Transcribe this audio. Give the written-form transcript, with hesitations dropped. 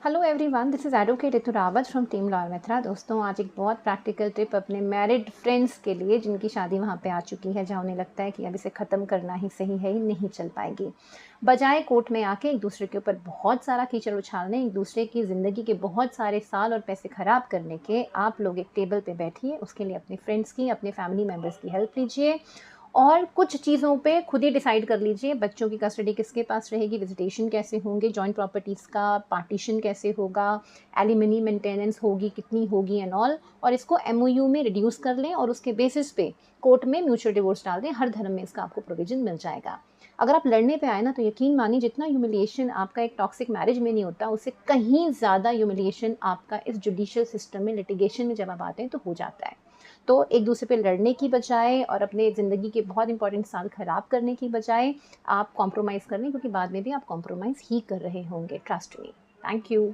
Hello everyone, this is advocate Ritu Rawat from team lawyer Mitra. दोस्तों, आज एक बहुत प्रैक्टिकल टिप अपने मैरिड फ्रेंड्स के लिए जिनकी शादी वहाँ पे आ चुकी है, जहाँ उन्हें लगता है कि अब इसे ख़त्म करना ही सही है, ये नहीं चल पाएगी। बजाय कोर्ट में आके एक दूसरे के ऊपर बहुत सारा कीचड़ उछालने, एक दूसरे की ज़िंदगी के बहुत सारे साल और पैसे ख़राब करने के, आप लोग एक टेबल पे बैठिए। उसके लिए अपने फ्रेंड्स की, अपने फैमिली मेम्बर्स की हेल्प लीजिए और कुछ चीज़ों पे खुद ही डिसाइड कर लीजिए। बच्चों की कस्टडी किसके पास रहेगी, विजिटेशन कैसे होंगे, जॉइंट प्रॉपर्टीज़ का पार्टीशन कैसे होगा, एलिमनी मेंटेनेंस होगी कितनी होगी एंड ऑल। और इसको एमओयू में रिड्यूस कर लें और उसके बेसिस पे कोर्ट में म्यूचुअल डिवोर्स डाल दें। हर धर्म में इसका आपको प्रोविजन मिल जाएगा। अगर आप लड़ने पे आए ना, तो यकीन मानिए, जितना ह्यूमिलिएशन आपका एक टॉक्सिक मैरिज में नहीं होता, उससे कहीं ज़्यादा ह्यूमिलिएशन आपका इस जुडिशियल सिस्टम में, लिटिगेशन में जब आप आते हैं तो हो जाता है। तो एक दूसरे पे लड़ने की बजाय और अपने ज़िंदगी के बहुत इंपॉर्टेंट साल ख़राब करने की बजाय आप कॉम्प्रोमाइज़ कर लें, क्योंकि बाद में भी आप कॉम्प्रोमाइज़ ही कर रहे होंगे। Trust me. Thank you.